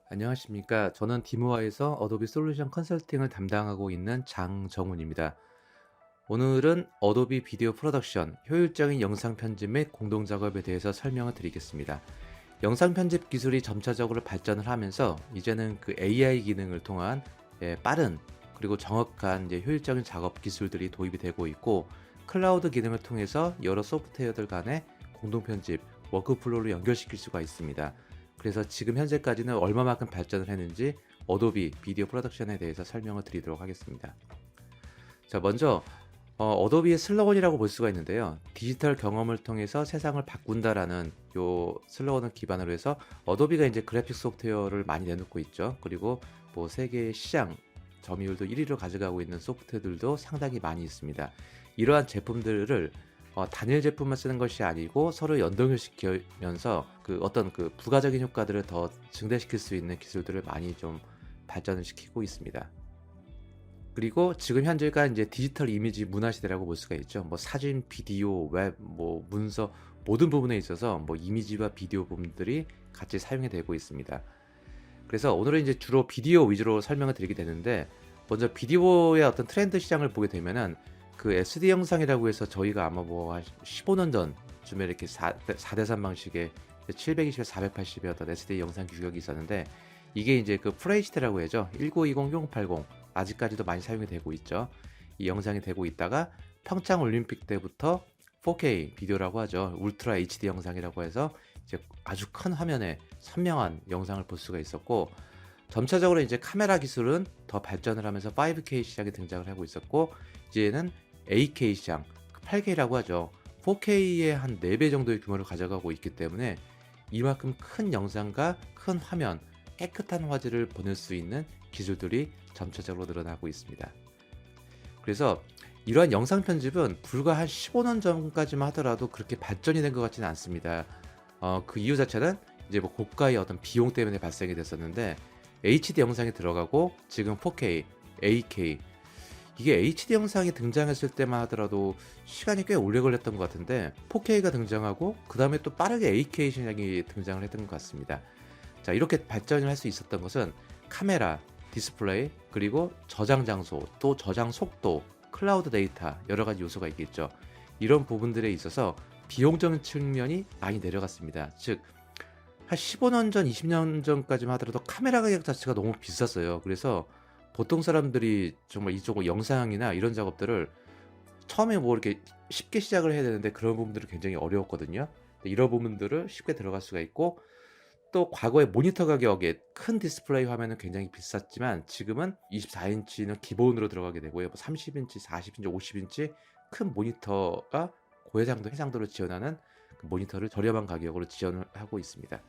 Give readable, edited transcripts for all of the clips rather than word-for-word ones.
안녕하십니까. 저는 디모아에서 어도비 솔루션 컨설팅을 담당하고 있는 장정훈입니다. 오늘은 어도비 비디오 프로덕션, 효율적인 영상 편집 및 공동 작업에 대해서 설명을 드리겠습니다. 영상 편집 기술이 점차적으로 발전을 하면서 이제는 그 AI 기능을 통한 빠른 그리고 정확한 효율적인 작업 기술들이 도입이 되고 있고, 클라우드 기능을 통해서 여러 소프트웨어들 간의 공동 편집, 워크플로우를 연결시킬 수가 있습니다. 그래서 지금 현재까지는 얼마만큼 발전을 했는지 어도비 비디오 프로덕션에 대해서 설명을 드리도록 하겠습니다. 자, 먼저 어도비의 슬로건이라고 볼 수가 있는데요. 디지털 경험을 통해서 세상을 바꾼다라는 요 슬로건을 기반으로 해서 어도비가 이제 그래픽 소프트웨어를 많이 내놓고 있죠. 그리고 뭐 세계 시장 점유율도 1위로 가져가고 있는 소프트웨어들도 상당히 많이 있습니다. 이러한 제품들을 단일 제품만 쓰는 것이 아니고 서로 연동을 시키면서 그 어떤 그 부가적인 효과들을 더 증대시킬 수 있는 기술들을 많이 좀 발전을 시키고 있습니다. 그리고 지금 현재가 이제 디지털 이미지 문화 시대라고 볼 수가 있죠. 뭐 사진, 비디오, 웹, 뭐 문서 모든 부분에 있어서 뭐 이미지와 비디오 부분들이 같이 사용이 되고 있습니다. 그래서 오늘은 이제 주로 비디오 위주로 설명을 드리게 되는데, 먼저 비디오의 어떤 트렌드 시장을 보게 되면은 그 SD 영상이라고 해서 저희가 아마 뭐 한 15년 전쯤에 이렇게 4대3 방식의 720에 480의 어떤 SD 영상 규격이 있었는데, 이게 이제 그 FHD라고 해죠. 1920, 1080 아직까지도 많이 사용이 되고 있죠. 이 영상이 되고 있다가 평창 올림픽 때부터 4K 비디오라고 하죠. 울트라 HD 영상이라고 해서 이제 아주 큰 화면에 선명한 영상을 볼 수가 있었고, 점차적으로 이제 카메라 기술은 더 발전을 하면서 5K 시장이 등장을 하고 있었고, 이제는 8K 시장, 8K라고 하죠. 4K의 한 4배 정도의 규모를 가져가고 있기 때문에 이만큼 큰 영상과 큰 화면, 깨끗한 화질을 보낼 수 있는 기술들이 점차적으로 늘어나고 있습니다. 그래서 이러한 영상 편집은 불과 한 15년 전까지만 하더라도 그렇게 발전이 된 것 같지는 않습니다. 그 이유 자체는 이제 뭐 고가의 어떤 비용 때문에 발생이 됐었는데, HD 영상이 들어가고 지금 4K, 8K, 이게 HD 영상이 등장했을 때만 하더라도 시간이 꽤 오래 걸렸던 것 같은데 4K가 등장하고 그 다음에 또 빠르게 8K 시장이 등장을 했던 것 같습니다. 자, 이렇게 발전을 할 수 있었던 것은 카메라, 디스플레이, 그리고 저장 장소, 또 저장 속도, 클라우드 데이터, 여러 가지 요소가 있겠죠. 이런 부분들에 있어서 비용적인 측면이 많이 내려갔습니다. 즉, 한 15년 전, 20년 전까지만 하더라도 카메라 가격 자체가 너무 비쌌어요. 그래서 보통 사람들이 정말 이쪽 영상이나 이런 작업들을 처음에 뭐 이렇게 쉽게 시작을 해야 되는데 그런 부분들은 굉장히 어려웠거든요. 이런 부분들을 쉽게 들어갈 수가 있고, 또 과거에 모니터 가격에 큰 디스플레이 화면은 굉장히 비쌌지만 지금은 24인치는 기본으로 들어가게 되고요. 30인치, 40인치, 50인치 큰 모니터가 고해상도, 해상도를 지원하는 그 모니터를 저렴한 가격으로 지원을 하고 있습니다.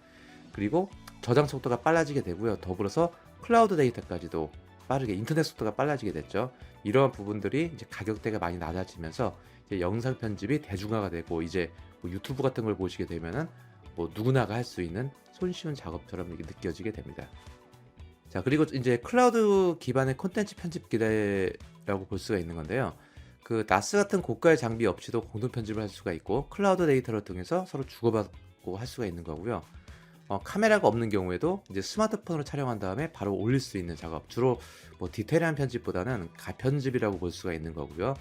그리고 저장 속도가 빨라지게 되고요. 더불어서 클라우드 데이터까지도 빠르게, 인터넷 속도가 빨라지게 됐죠. 이러한 부분들이 이제 가격대가 많이 낮아지면서 이제 영상 편집이 대중화가 되고, 이제 뭐 유튜브 같은 걸 보시게 되면은 뭐 누구나가 할 수 있는 손쉬운 작업처럼 이렇게 느껴지게 됩니다. 자, 그리고 이제 클라우드 기반의 콘텐츠 편집 기대라고 볼 수가 있는 건데요. 그 나스 같은 고가의 장비 없이도 공동 편집을 할 수가 있고, 클라우드 데이터를 통해서 서로 주고받고 할 수가 있는 거고요. 카메라가 없는 경우에도 이제 스마트폰으로 촬영한 다음에 바로 올릴 수 있는 작업, 주로 뭐 디테일한 편집보다는 가편집이라고 볼 수가 있는 거고요.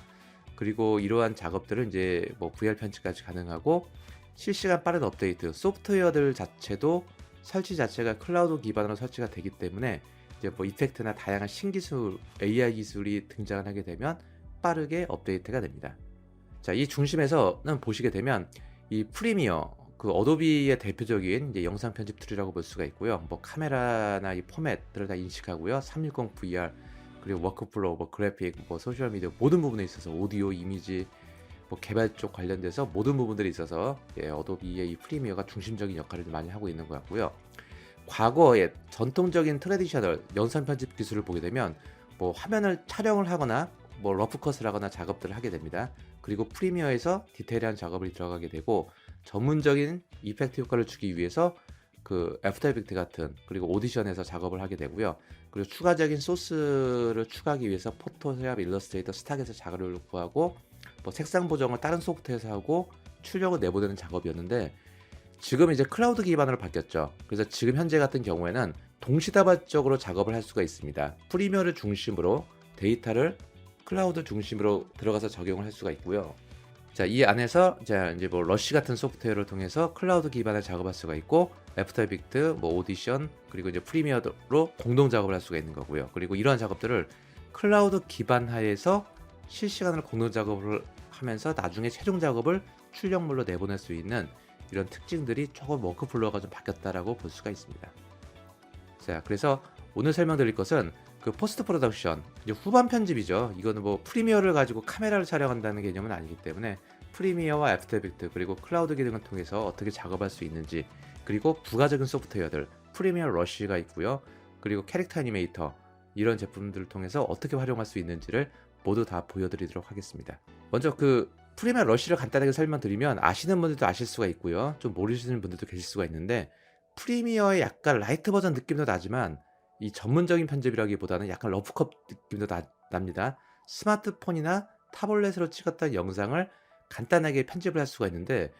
그리고 이러한 작업들은 이제 뭐 VR 편집까지 가능하고, 실시간 빠른 업데이트, 소프트웨어들 자체도 설치 자체가 클라우드 기반으로 설치가 되기 때문에 이제 뭐 이펙트나 다양한 신기술, AI 기술이 등장을 하게 되면 빠르게 업데이트가 됩니다. 자, 이 중심에서는 보시게 되면 이 프리미어, 그 어도비의 대표적인 이제 영상 편집 툴이라고 볼 수가 있고요. 뭐 카메라나 이 포맷들을 다 인식하고요. 360 VR, 그리고 워크플로우, 뭐 그래픽, 뭐 소셜 미디어 모든 부분에 있어서 오디오, 이미지, 뭐 개발 쪽 관련돼서 모든 부분들이 있어서 어도비의 이 프리미어가 중심적인 역할을 많이 하고 있는 것 같고요. 과거의 전통적인 트레디셔널 영상 편집 기술을 보게 되면 뭐 화면을 촬영을 하거나 뭐 러프컷을 하거나 작업들을 하게 됩니다. 그리고 프리미어에서 디테일한 작업을 들어가게 되고, 전문적인 이펙트 효과를 주기 위해서 그 애프터 이펙트 같은, 그리고 오디션에서 작업을 하게 되고요. 그리고 추가적인 소스를 추가하기 위해서 포토샵, 일러스트레이터, 스탁에서 작업을 구하고, 뭐 색상 보정을 다른 소프트에서 하고 출력을 내보내는 작업이었는데, 지금 이제 클라우드 기반으로 바뀌었죠. 그래서 지금 현재 같은 경우에는 동시다발적으로 작업을 할 수가 있습니다. 프리미어를 중심으로 데이터를 클라우드 중심으로 들어가서 적용을 할 수가 있고요. 자, 이 안에서 이제 뭐 러쉬 같은 소프트웨어를 통해서 클라우드 기반을 작업할 수가 있고, 애프터 이펙트, 뭐 오디션, 그리고 이제 프리미어로 공동 작업을 할 수가 있는 거고요. 그리고 이러한 작업들을 클라우드 기반 하에서 실시간으로 공동 작업을 하면서 나중에 최종 작업을 출력물로 내보낼 수 있는 이런 특징들이 조금 워크플로우가 좀 바뀌었다라고 볼 수가 있습니다. 자, 그래서 오늘 설명드릴 것은 그 포스트 프로덕션, 이제 후반 편집이죠. 이거는 뭐 프리미어를 가지고 카메라를 촬영한다는 개념은 아니기 때문에 프리미어와 애프터 이펙트 그리고 클라우드 기능을 통해서 어떻게 작업할 수 있는지, 그리고 부가적인 소프트웨어들 프리미어 러쉬가 있고요. 그리고 캐릭터 애니메이터, 이런 제품들을 통해서 어떻게 활용할 수 있는지를 모두 다 보여드리도록 하겠습니다. 먼저 그 프리미어 러쉬를 간단하게 설명드리면 아시는 분들도 아실 수가 있고요. 좀 모르시는 분들도 계실 수가 있는데, 프리미어의 약간 라이트 버전 느낌도 나지만 이 전문적인 편집이라기보다는 약간 러프컷 느낌도 납니다. 스마트폰이나 타블렛으로 찍었던 영상을 간단하게 편집을 할 수가 있는데,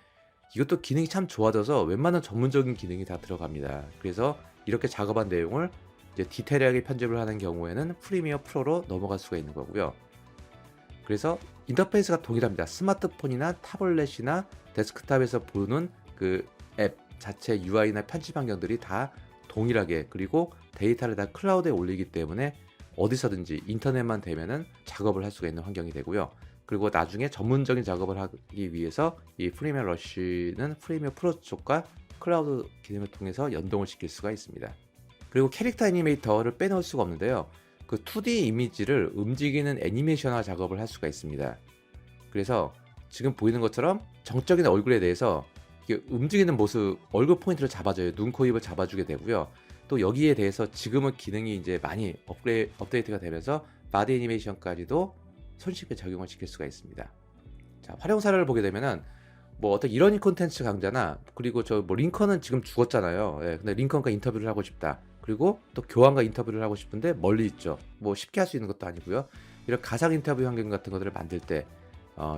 이것도 기능이 참 좋아져서 웬만한 전문적인 기능이 다 들어갑니다. 그래서 이렇게 작업한 내용을 이제 디테일하게 편집을 하는 경우에는 프리미어 프로로 넘어갈 수가 있는 거고요. 그래서 인터페이스가 동일합니다. 스마트폰이나 타블렛이나 데스크탑에서 보는 그 앱 자체 UI나 편집 환경들이 다 동일하게, 그리고 데이터를 다 클라우드에 올리기 때문에 어디서든지 인터넷만 되면은 작업을 할 수가 있는 환경이 되고요. 그리고 나중에 전문적인 작업을 하기 위해서 이 프리미어 러쉬는 프리미어 프로 쪽과 클라우드 기능을 통해서 연동을 시킬 수가 있습니다. 그리고 캐릭터 애니메이터를 빼놓을 수가 없는데요. 그 2D 이미지를 움직이는 애니메이션화 작업을 할 수가 있습니다. 그래서 지금 보이는 것처럼 정적인 얼굴에 대해서 이게 움직이는 모습, 얼굴 포인트를 잡아줘요. 눈, 코, 입을 잡아주게 되고요. 또 여기에 대해서 지금은 기능이 이제 많이 업데이트가 되면서 바디 애니메이션까지도 손쉽게 적용을 시킬 수가 있습니다. 자, 활용 사례를 보게 되면은 뭐 어떤 이러닝 콘텐츠 강좌나, 그리고 저 뭐 링컨은 지금 죽었잖아요. 예, 근데 링컨과 인터뷰를 하고 싶다. 그리고 또 교황과 인터뷰를 하고 싶은데 멀리 있죠. 뭐 쉽게 할 수 있는 것도 아니고요. 이런 가상 인터뷰 환경 같은 것들을 만들 때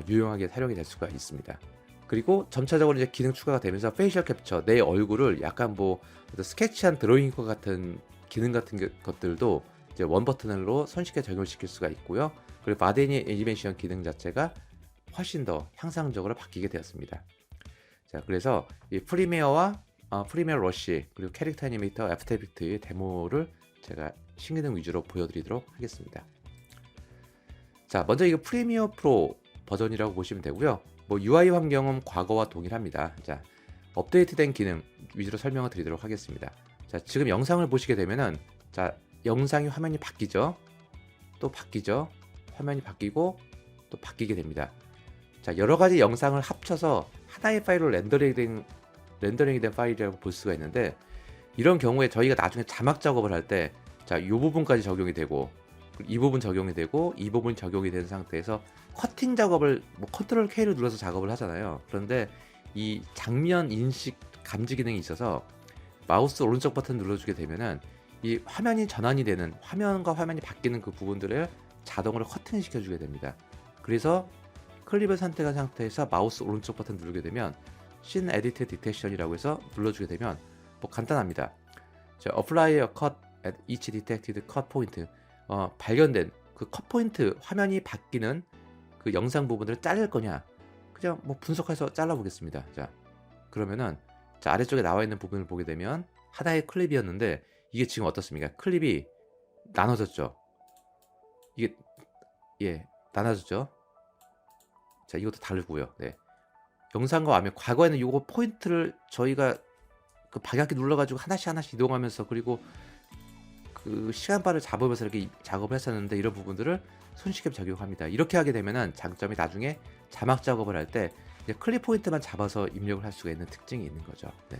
유용하게 사용이 될 수가 있습니다. 그리고 점차적으로 이제 기능 추가가 되면서 페이셜 캡처, 내 얼굴을 약간 뭐 스케치한 드로잉과 같은 기능 같은 것들도 이제 원 버튼으로 손쉽게 적용시킬 수가 있고요. 그리고 바디 애니메이션 기능 자체가 훨씬 더 향상적으로 바뀌게 되었습니다. 자, 그래서 이 프리미어와 프리미어 러쉬, 그리고 캐릭터 애니메이터, 애프터 이펙트의 데모를 제가 신기능 위주로 보여드리도록 하겠습니다. 자, 먼저 이거 프리미어 프로 버전이라고 보시면 되고요. 뭐 UI 환경은 과거와 동일합니다. 자, 업데이트된 기능 위주로 설명을 드리도록 하겠습니다. 자, 지금 영상을 보시게 되면은, 자, 영상이 화면이 바뀌죠. 또 바뀌죠. 화면이 바뀌고 또 바뀌게 됩니다. 자, 여러 가지 영상을 합쳐서 하나의 파일로 렌더링이 된 파일이라고 볼 수가 있는데, 이런 경우에 저희가 나중에 자막 작업을 할 때, 자, 이 부분까지 적용이 되고, 이 부분 적용이 되고, 이 부분 적용이 된 상태에서 커팅 작업을 뭐 컨트롤 K를 눌러서 작업을 하잖아요. 그런데 이 장면 인식 감지 기능이 있어서 마우스 오른쪽 버튼 눌러주게 되면은 이 화면이 전환이 되는, 화면과 화면이 바뀌는 그 부분들을 자동으로 커팅 시켜주게 됩니다. 그래서 클립을 선택한 상태에서 마우스 오른쪽 버튼 누르게 되면 씬 에디트 디텍션이라고 해서 눌러주게 되면 뭐 간단합니다. 자, apply a cut at each detected cut point, 발견된 그 컷 포인트, 화면이 바뀌는 그 영상 부분들을 자를 거냐, 그냥 뭐 분석해서 잘라 보겠습니다. 자, 그러면은 자, 아래쪽에 나와 있는 부분을 보게 되면 하나의 클립이었는데 이게 지금 어떻습니까? 클립이 나눠졌죠. 이게 나눠졌죠. 자, 이것도 다르고요. 네. 영상과 화면, 과거에는 요거 포인트를 저희가 그 방향키 눌러가지고 하나씩 이동하면서, 그리고 그 시간바를 잡으면서 이렇게 작업을 했었는데, 이런 부분들을 손쉽게 적용합니다. 이렇게 하게 되면은 장점이 나중에 자막 작업을 할 때 클립 포인트만 잡아서 입력을 할 수가 있는 특징이 있는 거죠. 네.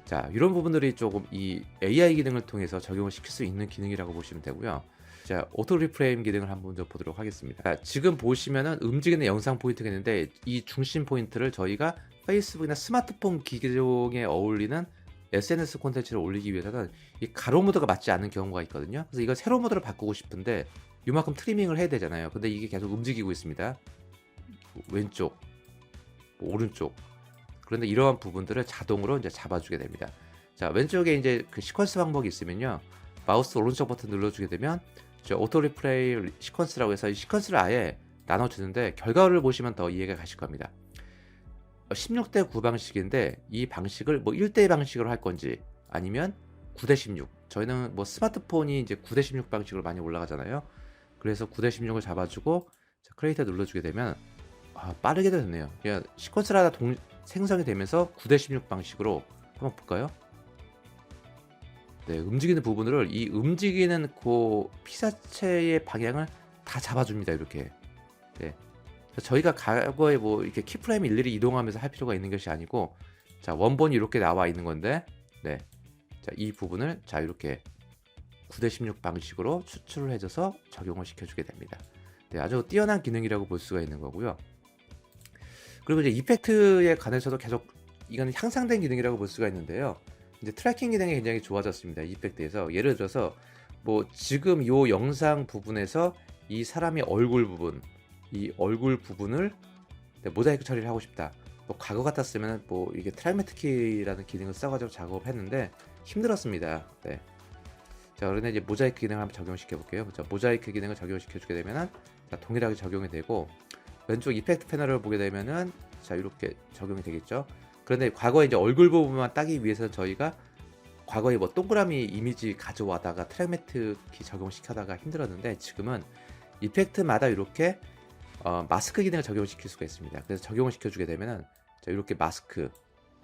자, 이런 부분들이 조금 이 AI 기능을 통해서 적용을 시킬 수 있는 기능이라고 보시면 되고요. 자, 오토 리프레임 기능을 한번 좀 보도록 하겠습니다. 자, 지금 보시면은 움직이는 영상 포인트가 있는데, 이 중심 포인트를 저희가 페이스북이나 스마트폰 기종에 어울리는 SNS 콘텐츠를 올리기 위해서는 이 가로 모드가 맞지 않는 경우가 있거든요. 그래서 이걸 세로 모드로 바꾸고 싶은데 이만큼 트리밍을 해야 되잖아요. 근데 이게 계속 움직이고 있습니다. 왼쪽, 오른쪽. 그런데 이러한 부분들을 자동으로 이제 잡아주게 됩니다. 자, 왼쪽에 이제 그 시퀀스 방법이 있으면요. 마우스 오른쪽 버튼 눌러주게 되면 저 오토 리플레이 시퀀스라고 해서 이 시퀀스를 아예 나눠주는데 결과를 보시면 더 이해가 가실 겁니다. 16대 9 방식인데 이 방식을 뭐 1대1 방식으로 할 건지 아니면 9대 16. 저희는 뭐 스마트폰이 이제 9대 16 방식으로 많이 올라가잖아요. 그래서 9대 16을 잡아주고 크리에이터 눌러주게 되면 빠르게 됐네요. 그냥 시퀀스를 하나 생성이 되면서 9대 16 방식으로 한번 볼까요? 네, 움직이는 부분을 이 움직이는 그 피사체의 방향을 다 잡아줍니다. 이렇게. 네. 저희가 과거에 뭐 이렇게 키프레임 일일이 이동하면서 할 필요가 있는 것이 아니고, 자, 원본이 이렇게 나와 있는 건데, 네. 자, 이 부분을 자, 이렇게 9대 16 방식으로 추출을 해줘서 적용을 시켜주게 됩니다. 네, 아주 뛰어난 기능이라고 볼 수가 있는 거고요. 그리고 이제 이펙트에 관해서도 계속 이거는 향상된 기능이라고 볼 수가 있는데요. 이제 트래킹 기능이 굉장히 좋아졌습니다. 이펙트에서 예를 들어서 뭐 지금 요 영상 부분에서 이 사람의 얼굴 부분, 이 얼굴 부분을 모자이크 처리를 하고 싶다. 뭐 과거 같았으면 뭐 이게 트라이메트키라는 기능을 써가지고 작업을 했는데 힘들었습니다. 네. 자, 그런데 이제 모자이크 기능을 한번 적용시켜 볼게요. 자, 모자이크 기능을 적용시켜 주게 되면은 자, 동일하게 적용이 되고 왼쪽 이펙트 패널을 보게 되면은 자, 이렇게 적용이 되겠죠. 그런데 과거에 이제 얼굴 부분만 따기 위해서 저희가 과거에 뭐 동그라미 이미지 가져와다가 트랙매트 키 적용시켜다가 힘들었는데 지금은 이펙트마다 이렇게 마스크 기능을 적용시킬 수가 있습니다. 그래서 적용을 시켜주게 되면은 자, 이렇게 마스크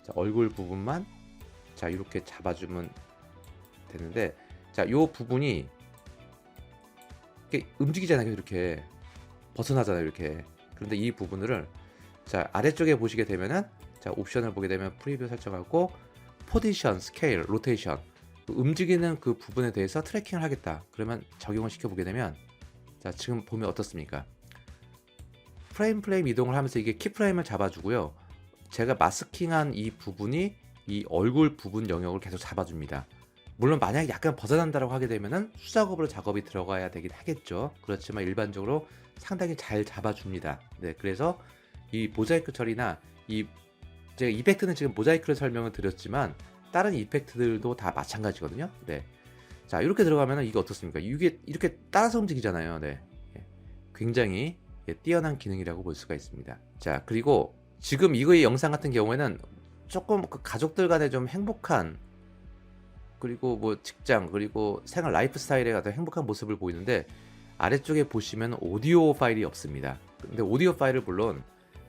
자, 얼굴 부분만 자, 이렇게 잡아주면 되는데 자, 요 부분이 이렇게 움직이잖아요. 이렇게 벗어나잖아요. 이렇게. 그런데 이 부분을 자, 아래쪽에 보시게 되면은 자, 옵션을 보게 되면 프리뷰 설정하고 포지션, 스케일, 로테이션 움직이는 그 부분에 대해서 트래킹을 하겠다. 그러면 적용을 시켜보게 되면 자, 지금 보면 어떻습니까? 프레임 이동을 하면서 이게 키프레임을 잡아주고요. 제가 마스킹한 이 부분이 이 얼굴 부분 영역을 계속 잡아줍니다. 물론 만약에 약간 벗어난다고 하게 되면은 수작업으로 작업이 들어가야 되긴 하겠죠. 그렇지만 일반적으로 상당히 잘 잡아줍니다. 네, 그래서 이 모자이크 처리나 제가 이펙트는 지금 모자이크를 설명을 드렸지만 다른 이펙트들도 다 마찬가지거든요. 네. 자, 이렇게 들어가면 이게 어떻습니까? 이게 이렇게 따라서 움직이잖아요. 네. 굉장히 뛰어난 기능이라고 볼 수가 있습니다. 자, 그리고 지금 이거의 영상 같은 경우에는 조금 그 가족들 간에 좀 행복한 그리고 뭐 직장 그리고 생활 라이프 스타일에 가서 행복한 모습을 보이는데 아래쪽에 보시면 오디오 파일이 없습니다. 근데 오디오 파일을 물론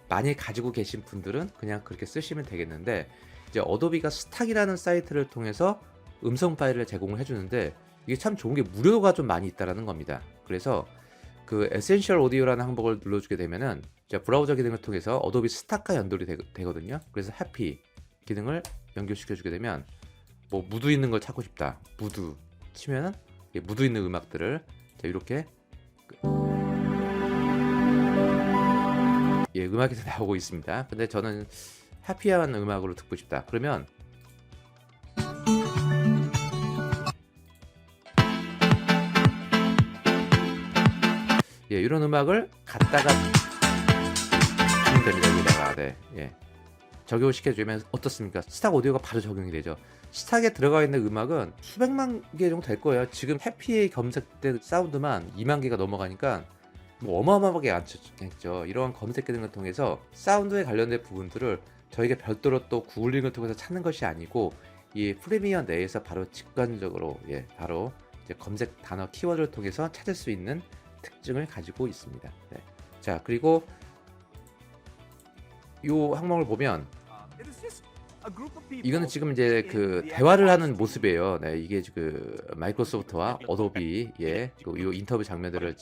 많이 가지고 계신 분들은 그냥 그렇게 쓰시면 되겠는데 이제 어도비가 스탁이라는 사이트를 통해서 음성 파일을 제공을 해주는데 이게 참 좋은 게 무료가 좀 많이 있다라는 겁니다. 그래서 그 에센셜 오디오라는 항목을 눌러주게 되면은 이제 브라우저 기능을 통해서 어도비 스탁과 연동이 되거든요. 그래서 해피 기능을 연결시켜주게 되면 뭐 무드 있는 걸 찾고 싶다. 무드 치면은 무드 있는 음악들을 자, 이렇게 음악이 나오고 있습니다. 근데 저는 해피한 음악으로 듣고 싶다. 그러면 이런 음악을 갖다가 주면 됩니다. 여기다가 네, 적용시켜주면 어떻습니까? 스탁 오디오가 바로 적용이 되죠. 스탁에 들어가 있는 음악은 수백만 개 정도 될 거예요. 지금 해피에 검색된 사운드만 2만 개가 넘어가니까 뭐 어마어마하게 안 쳤죠. 이러한 검색 기능을 통해서 사운드에 관련된 부분들을 저희가 별도로 또 구글링을 통해서 찾는 것이 아니고 이 프리미어 내에서 바로 직관적으로 바로 이제 검색 단어 키워드를 통해서 찾을 수 있는 특징을 가지고 있습니다. 네. 자, 그리고 이 항목을 보면 이거는 지금 이제 그 대화를 하는 모습이에요. 네, 이게 그 마이크로소프트와 어도비 이 인터뷰 장면들을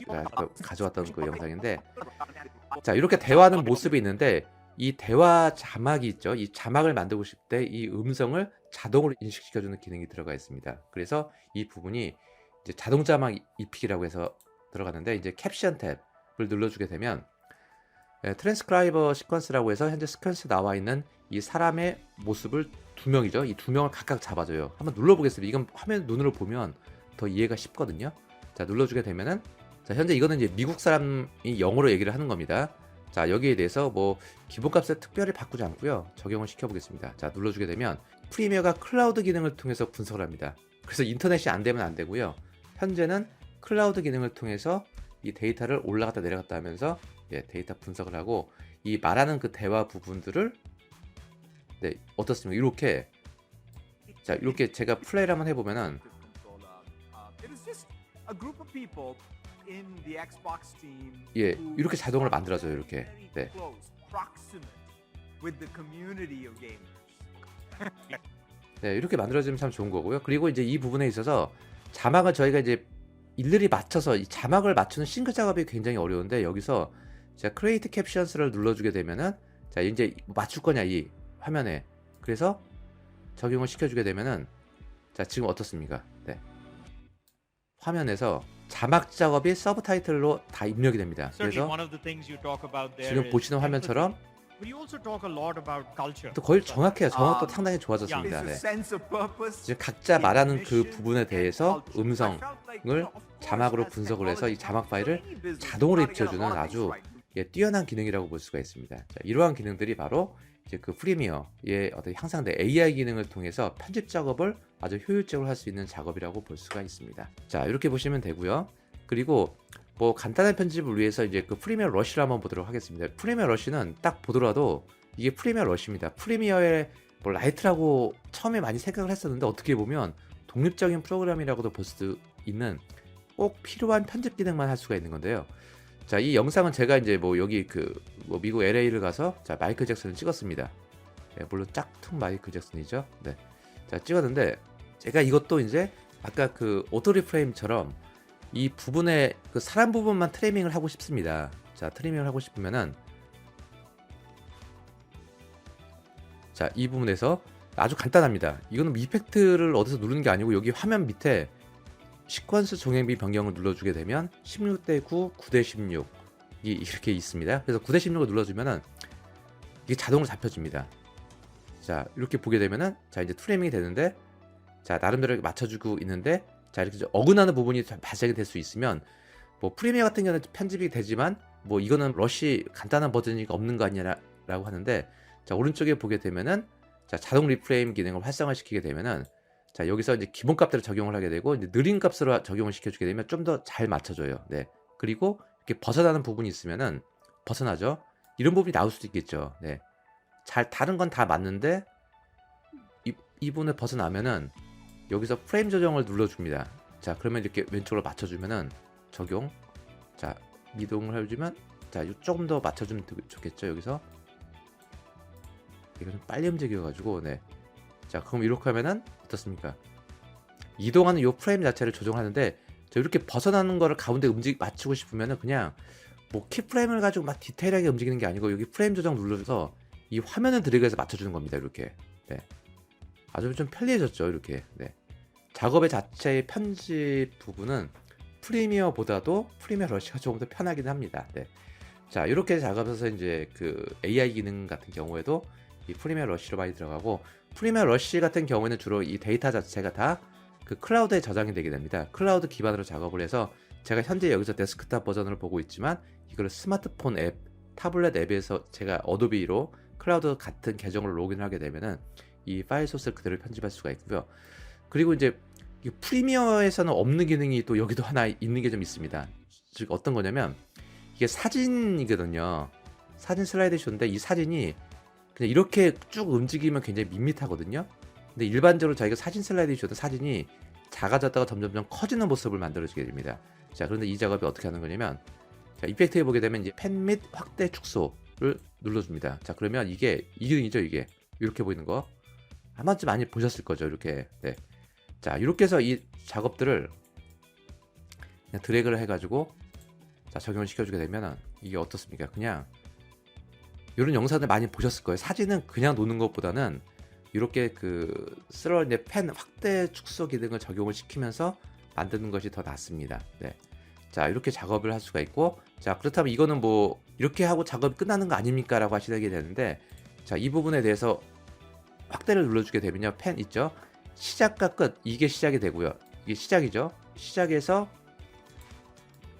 가져왔던 그 영상인데, 자, 이렇게 대화하는 모습이 있는데 이 대화 자막이 있죠. 이 자막을 만들고 싶을 때 이 음성을 자동으로 인식시켜주는 기능이 들어가 있습니다. 그래서 이 부분이 이제 자동 자막 입히기라고 해서 들어가는데 이제 캡션 탭을 눌러주게 되면 트랜스크라이버 시퀀스라고 해서 현재 시퀀스 나와 있는 이 사람의 모습을 두 명이죠. 이 두 명을 각각 잡아줘요. 한번 눌러보겠습니다. 이건 화면 눈으로 보면 더 이해가 쉽거든요. 자, 눌러주게 되면은 자, 현재 이거는 이제 미국 사람이 영어로 얘기를 하는 겁니다. 자, 여기에 대해서 뭐 기본값을 특별히 바꾸지 않고요. 적용을 시켜보겠습니다. 자, 눌러주게 되면 프리미어가 클라우드 기능을 통해서 분석을 합니다. 그래서 인터넷이 안 되면 안 되고요. 현재는 클라우드 기능을 통해서 이 데이터를 올라갔다 내려갔다 하면서 데이터 분석을 하고 이 말하는 그 대화 부분들을 어떻습니까? 이렇게 자, 이렇게 제가 플레이를 한번 해보면은 이렇게 자동으로 만들어져요. 이렇게. 이렇게 만들어지면 참 좋은 거고요. 그리고 이제 이 부분에 있어서 자막을 저희가 이제 일일이 맞춰서 이 자막을 맞추는 싱크 작업이 굉장히 어려운데 여기서 제가 크리에이트 캡션스를 눌러주게 되면은 자, 이제 맞출 거냐 이 화면에. 그래서 적용을 시켜주게 되면은 자, 지금 어떻습니까? 화면에서 자막 작업이 서브타이틀로 다 입력이 됩니다. 그래서 지금 보시는 화면처럼 또 거의 정확해요. 정확도 상당히 좋아졌습니다. 지금 각자 말하는 그 부분에 대해서 음성을 자막으로 분석을 해서 이 자막 파일을 자동으로 입혀주는 아주 뛰어난 기능이라고 볼 수가 있습니다. 자, 이러한 기능들이 바로 이제 그 프리미어의 어떤 향상된 AI 기능을 통해서 편집 작업을 아주 효율적으로 할 수 있는 작업이라고 볼 수가 있습니다. 자, 이렇게 보시면 되고요. 그리고 뭐 간단한 편집을 위해서 이제 그 프리미어 러쉬를 한번 보도록 하겠습니다. 프리미어 러쉬는 딱 보더라도 이게 프리미어 러쉬입니다. 프리미어의 뭐 라이트라고 처음에 많이 생각을 했었는데 어떻게 보면 독립적인 프로그램이라고도 볼 수 있는 꼭 필요한 편집 기능만 할 수가 있는 건데요. 자, 이 영상은 제가 이제 뭐 여기 뭐 미국 LA를 가서 자, 마이클 잭슨을 찍었습니다. 물론 짝퉁 마이클 잭슨이죠. 자, 찍었는데 제가 이것도 이제 아까 그 오토 리프레임처럼 이 부분에 그 사람 부분만 트리밍을 하고 싶습니다. 자, 트리밍을 하고 싶으면은 자, 이 부분에서 아주 간단합니다. 이거는 이펙트를 어디서 누르는 게 아니고 여기 화면 밑에 시퀀스 종횡비 변경을 눌러주게 되면 16:9, 9:16 이렇게 있습니다. 그래서 9:16을 눌러주면은 이게 자동으로 잡혀집니다. 자, 이렇게 보게 되면은 자, 이제 트리밍이 되는데 자, 나름대로 맞춰주고 있는데 자, 이렇게 어긋나는 부분이 발생이 될 수 있으면 뭐 프리미어 같은 경우는 편집이 되지만 뭐 이거는 러쉬 간단한 버전이 없는 거 아니냐라고 하는데 자, 오른쪽에 보게 되면은 자, 자동 리프레임 기능을 활성화시키게 되면은 자, 여기서 이제 기본 값들을 적용을 하게 되고 이제 느린 값으로 적용을 시켜주게 되면 좀 더 잘 맞춰줘요. 그리고 이렇게 벗어나는 부분이 있으면은 벗어나죠. 이런 부분이 나올 수도 있겠죠. 다른 건 다 맞는데 이 부분을 벗어나면은 여기서 프레임 조정을 눌러줍니다. 자, 그러면 이렇게 왼쪽으로 맞춰주면은 적용. 자, 이동을 해주면 자, 조금 더 맞춰주면 좋겠죠. 여기서 이거 좀 빨리 움직여가지고 자, 그럼 이렇게 하면은 어떻습니까? 이동하는 요 프레임 자체를 조정하는데 저 이렇게 벗어나는 거를 가운데 맞추고 싶으면은 그냥 뭐 키프레임을 가지고 막 디테일하게 움직이는 게 아니고 여기 프레임 조정 눌러서 이 화면을 드래그해서 맞춰주는 겁니다. 이렇게 아주 좀 편리해졌죠. 이렇게 작업의 자체의 편집 부분은 프리미어보다도 프리미어 러쉬가 조금 더 편하긴 합니다. 자, 이렇게 작업해서 이제 그 AI 기능 같은 경우에도 이 프리미어 러쉬로 많이 들어가고 프리미어 러쉬 같은 경우에는 주로 이 데이터 자체가 다 그 클라우드에 저장이 되게 됩니다. 클라우드 기반으로 작업을 해서 제가 현재 여기서 데스크탑 버전을 보고 있지만 이걸 스마트폰 앱, 타블렛 앱에서 제가 어도비로 클라우드 같은 계정으로 로그인을 하게 되면은 이 파일 소스를 그대로 편집할 수가 있고요. 그리고 이제 이 프리미어에서는 없는 기능이 또 여기도 하나 있는 게 좀 있습니다. 즉 어떤 거냐면 이게 사진이거든요. 사진 슬라이드 쇼인데 이 사진이 그냥 이렇게 쭉 움직이면 굉장히 밋밋하거든요. 근데 일반적으로 저희가 사진 슬라이드 쇼도 사진이 작아졌다가 점점점 커지는 모습을 만들어주게 됩니다. 자, 그런데 이 작업이 어떻게 하는 거냐면 자, 이펙트에 보게 되면 이제 펜 및 확대 축소를 눌러줍니다. 자, 그러면 이게 이 기능이죠. 이게 이렇게 보이는 거 한 번쯤 많이 보셨을 거죠. 이렇게 자, 이렇게 해서 이 작업들을 그냥 드래그를 해가지고 자, 적용을 시켜주게 되면 이게 어떻습니까? 그냥 이런 영상들 많이 보셨을 거예요. 사진은 그냥 노는 것보다는 이렇게 그 이제 펜 확대 축소 기능을 적용을 시키면서 만드는 것이 더 낫습니다. 자, 이렇게 작업을 할 수가 있고 자, 그렇다면 이거는 뭐 이렇게 하고 작업이 끝나는 거 아닙니까? 라고 하시게 되는데 자, 이 부분에 대해서 확대를 눌러주게 되면요. 펜 있죠? 시작과 끝 이게 시작이 되고요. 이게 시작이죠. 시작에서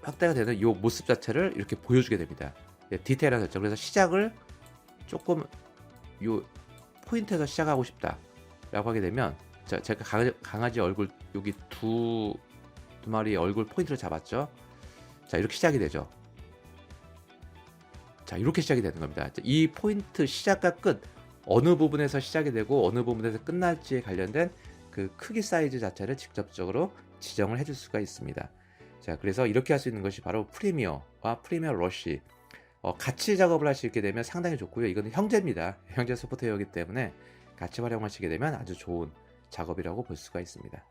확대가 되는 이 모습 자체를 이렇게 보여주게 됩니다. 디테일한 설정. 그래서 시작을 조금 요 포인트에서 시작하고 싶다라고 하게 되면, 제가 강아지 얼굴 여기 두 마리 얼굴 포인트를 잡았죠. 자, 이렇게 시작이 되죠. 자, 이렇게 시작이 되는 겁니다. 이 포인트 시작과 끝, 어느 부분에서 시작이 되고 어느 부분에서 끝날지에 관련된 그 크기 사이즈 자체를 직접적으로 지정을 해줄 수가 있습니다. 자, 그래서 이렇게 할 수 있는 것이 바로 프리미어와 프리미어 러쉬, 같이 작업을 할 수 있게 되면 상당히 좋고요. 이거는 형제입니다. 형제 소프트웨어이기 때문에 같이 활용하시게 되면 아주 좋은 작업이라고 볼 수가 있습니다.